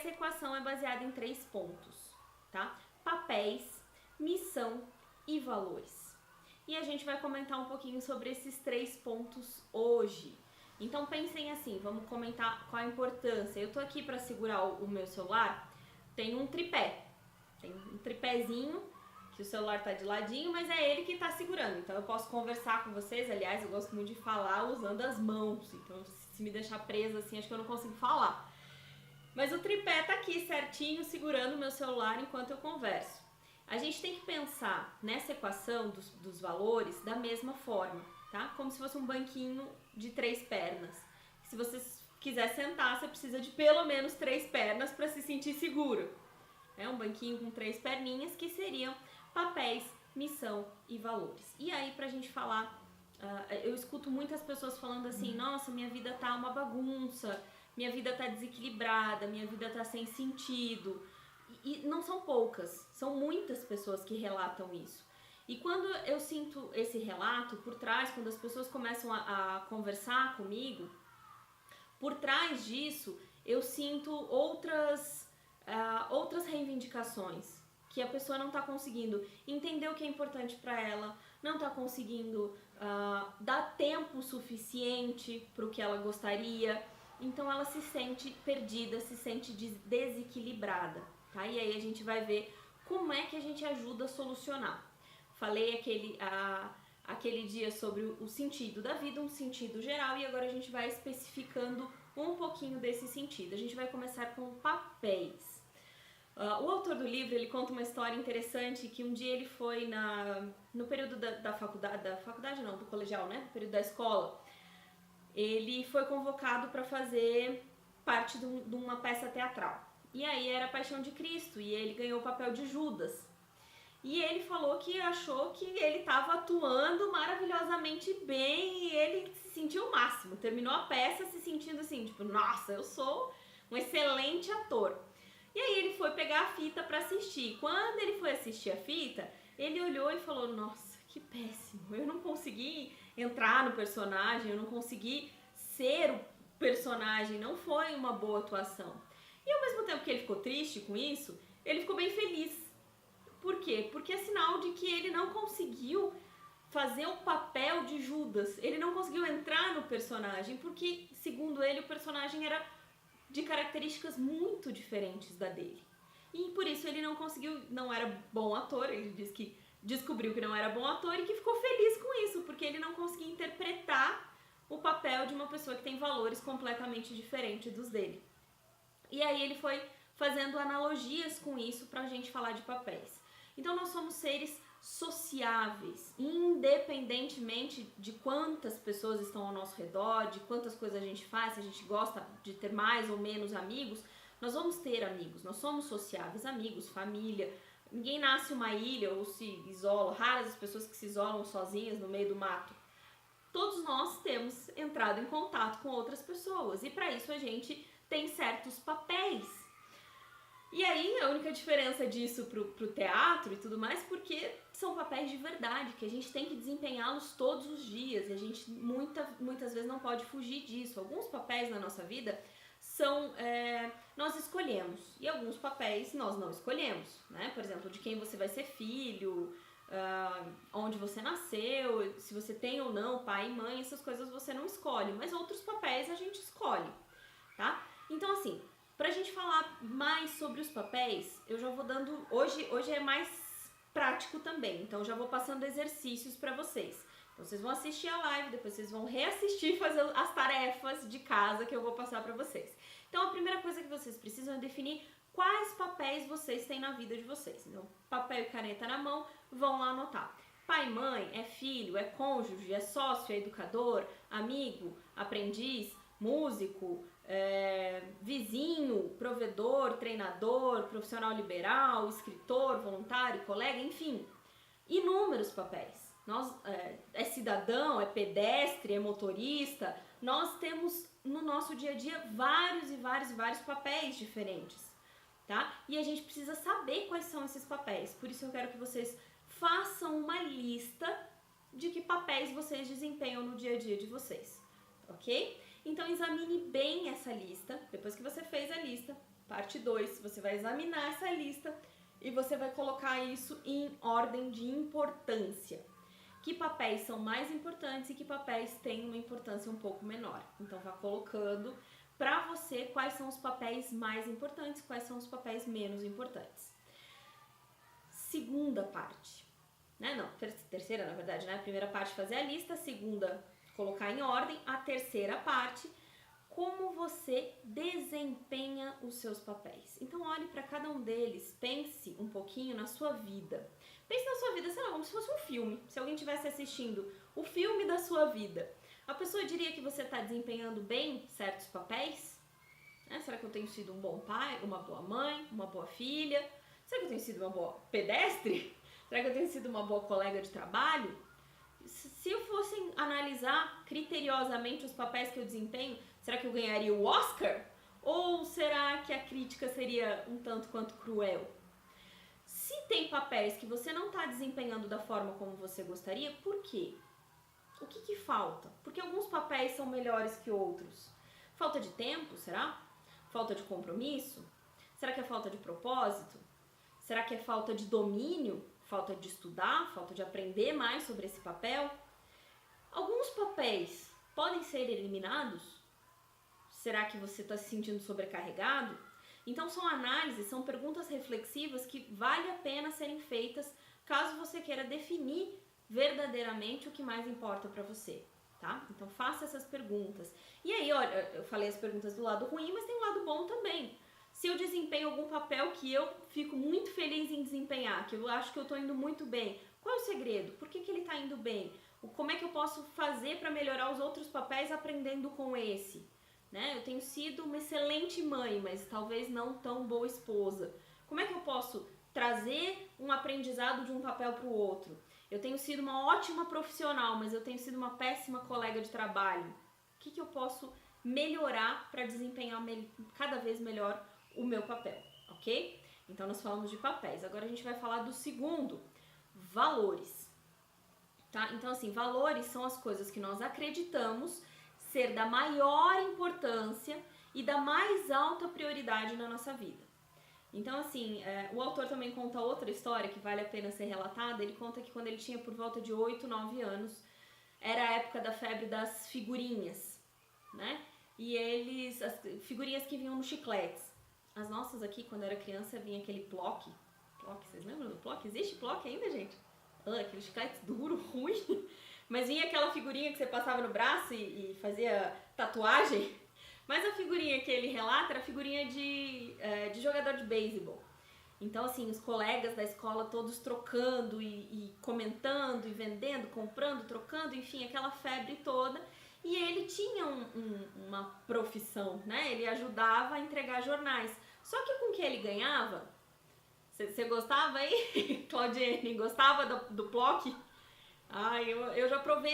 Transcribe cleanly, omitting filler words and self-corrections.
essa equação é baseada em 3 pontos, tá? Papéis, missão e valores. E a gente vai comentar um pouquinho sobre esses 3 pontos hoje. Então pensem assim, vamos comentar qual a importância. Eu tô aqui para segurar o meu celular, tem um tripé. Tem um tripézinho, que o celular tá de ladinho, mas é ele que tá segurando. Então eu posso conversar com vocês, aliás, eu gosto muito de falar usando as mãos. Então se me deixar presa assim, acho que eu não consigo falar. Mas o tripé tá aqui certinho, segurando o meu celular enquanto eu converso. A gente tem que pensar nessa equação dos valores da mesma forma, tá? Como se fosse um banquinho de 3 pernas. Se você quiser sentar, você precisa de pelo menos 3 pernas para se sentir seguro. É um banquinho com 3 perninhas que seriam papéis, missão e valores. E aí, pra gente falar, eu escuto muitas pessoas falando assim, nossa, minha vida tá uma bagunça, minha vida tá desequilibrada, minha vida tá sem sentido. E não são poucas, são muitas pessoas que relatam isso. E quando eu sinto esse relato por trás, quando as pessoas começam a conversar comigo, por trás disso eu sinto outras reivindicações, que a pessoa não está conseguindo entender o que é importante para ela, não está conseguindo dar tempo suficiente para o que ela gostaria, então ela se sente perdida, se sente desequilibrada, tá? E aí a gente vai ver como é que a gente ajuda a solucionar. Falei aquele dia sobre o sentido da vida, um sentido geral, e agora a gente vai especificando um pouquinho desse sentido. A gente vai começar com papéis. O autor do livro, ele conta uma história interessante, que um dia ele foi no período da faculdade não, do colegial, né? No período da escola, ele foi convocado para fazer parte de uma peça teatral. E aí era a Paixão de Cristo, e ele ganhou o papel de Judas. E ele falou que achou que ele estava atuando maravilhosamente bem e ele se sentiu o máximo. Terminou a peça se sentindo assim, tipo, nossa, eu sou um excelente ator. E aí ele foi pegar a fita para assistir. Quando ele foi assistir a fita, ele olhou e falou, nossa, que péssimo. Eu não consegui entrar no personagem, eu não consegui ser o personagem, não foi uma boa atuação. E ao mesmo tempo que ele ficou triste com isso, ele ficou bem feliz. Por quê? Porque é sinal de que ele não conseguiu fazer o papel de Judas. Ele não conseguiu entrar no personagem, porque, segundo ele, o personagem era de características muito diferentes da dele. E por isso ele não conseguiu, não era bom ator, ele disse que descobriu que não era bom ator e que ficou feliz com isso, porque ele não conseguia interpretar o papel de uma pessoa que tem valores completamente diferentes dos dele. E aí ele foi fazendo analogias com isso pra gente falar de papéis. Então nós somos seres sociáveis, independentemente de quantas pessoas estão ao nosso redor, de quantas coisas a gente faz, se a gente gosta de ter mais ou menos amigos, nós vamos ter amigos, nós somos sociáveis, amigos, família. Ninguém nasce uma ilha ou se isola, raras as pessoas que se isolam sozinhas no meio do mato. Todos nós temos entrado em contato com outras pessoas e para isso a gente tem certos papéis. E aí a única diferença disso pro teatro e tudo mais, porque são papéis de verdade, que a gente tem que desempenhá-los todos os dias, e a gente muitas vezes não pode fugir disso. Alguns papéis na nossa vida nós escolhemos, e alguns papéis nós não escolhemos, né? Por exemplo, de quem você vai ser filho, onde você nasceu, se você tem ou não pai e mãe, essas coisas você não escolhe, mas outros papéis a gente escolhe, tá? Então assim, pra gente falar mais sobre os papéis, eu já vou dando, hoje é mais prático também, então já vou passando exercícios pra vocês. Então vocês vão assistir a live, depois vocês vão reassistir e fazer as tarefas de casa que eu vou passar pra vocês. Então a primeira coisa que vocês precisam é definir quais papéis vocês têm na vida de vocês. Então papel e caneta na mão, vão lá anotar. Pai, mãe, é filho, é cônjuge, é sócio, é educador, amigo, aprendiz, músico, vizinho, provedor, treinador, profissional liberal, escritor, voluntário, colega, enfim, inúmeros papéis. Nós, é cidadão, é pedestre, é motorista, nós temos no nosso dia a dia vários e vários papéis diferentes, tá? E a gente precisa saber quais são esses papéis, por isso eu quero que vocês façam uma lista de que papéis vocês desempenham no dia a dia de vocês, ok? Então examine bem essa lista, depois que você fez a lista, parte 2, você vai examinar essa lista e você vai colocar isso em ordem de importância. Que papéis são mais importantes e que papéis têm uma importância um pouco menor. Então, vá colocando para você quais são os papéis mais importantes, quais são os papéis menos importantes. Segunda parte, né? Não, terceira, na verdade, né? A primeira parte, fazer a lista, a segunda, colocar em ordem, a terceira parte, como você desempenha os seus papéis. Então, olhe para cada um deles, pense um pouquinho na sua vida. Pense na sua vida, sei lá, como se fosse um filme. Se alguém estivesse assistindo o filme da sua vida, a pessoa diria que você está desempenhando bem certos papéis? Né? Será que eu tenho sido um bom pai, uma boa mãe, uma boa filha? Será que eu tenho sido uma boa pedestre? Será que eu tenho sido uma boa colega de trabalho? Se eu fosse analisar criteriosamente os papéis que eu desempenho, será que eu ganharia o Oscar? Ou será que a crítica seria um tanto quanto cruel? Se tem papéis que você não está desempenhando da forma como você gostaria, por quê? O que falta? Porque alguns papéis são melhores que outros. Falta de tempo, será? Falta de compromisso? Será que é falta de propósito? Será que é falta de domínio? Falta de estudar? Falta de aprender mais sobre esse papel? Alguns papéis podem ser eliminados? Será que você está se sentindo sobrecarregado? Então são análises, são perguntas reflexivas que vale a pena serem feitas caso você queira definir verdadeiramente o que mais importa para você, tá? Então faça essas perguntas. E aí, olha, eu falei as perguntas do lado ruim, mas tem um lado bom também. Se eu desempenho algum papel que eu fico muito feliz em desempenhar, que eu acho que eu estou indo muito bem, qual é o segredo? Por que ele está indo bem? Como é que eu posso fazer para melhorar os outros papéis aprendendo com esse? Né? Eu tenho sido uma excelente mãe, mas talvez não tão boa esposa. Como é que eu posso trazer um aprendizado de um papel para o outro? Eu tenho sido uma ótima profissional, mas eu tenho sido uma péssima colega de trabalho. O que eu posso melhorar para desempenhar cada vez melhor o meu papel, ok? Então nós falamos de papéis. Agora a gente vai falar do segundo, valores. Tá? Então assim, valores são as coisas que nós acreditamos ser da maior importância e da mais alta prioridade na nossa vida. Então, assim, o autor também conta outra história que vale a pena ser relatada. Ele conta que quando ele tinha por volta de 8, 9 anos, era a época da febre das figurinhas, né? E as figurinhas que vinham nos chicletes. As nossas aqui, quando eu era criança, vinha aquele Plock. Vocês lembram do Plock? Existe Plock ainda, gente? Aquele chiclete duro, ruim. Mas vinha aquela figurinha que você passava no braço e fazia tatuagem. Mas a figurinha que ele relata era a figurinha de jogador de beisebol. Então, assim, os colegas da escola todos trocando e comentando e vendendo, comprando, trocando, enfim, aquela febre toda. E ele tinha uma profissão, né? Ele ajudava a entregar jornais. Só que com o que ele ganhava... Você gostava aí, Claudiane? Gostava do Plock? Eu já provei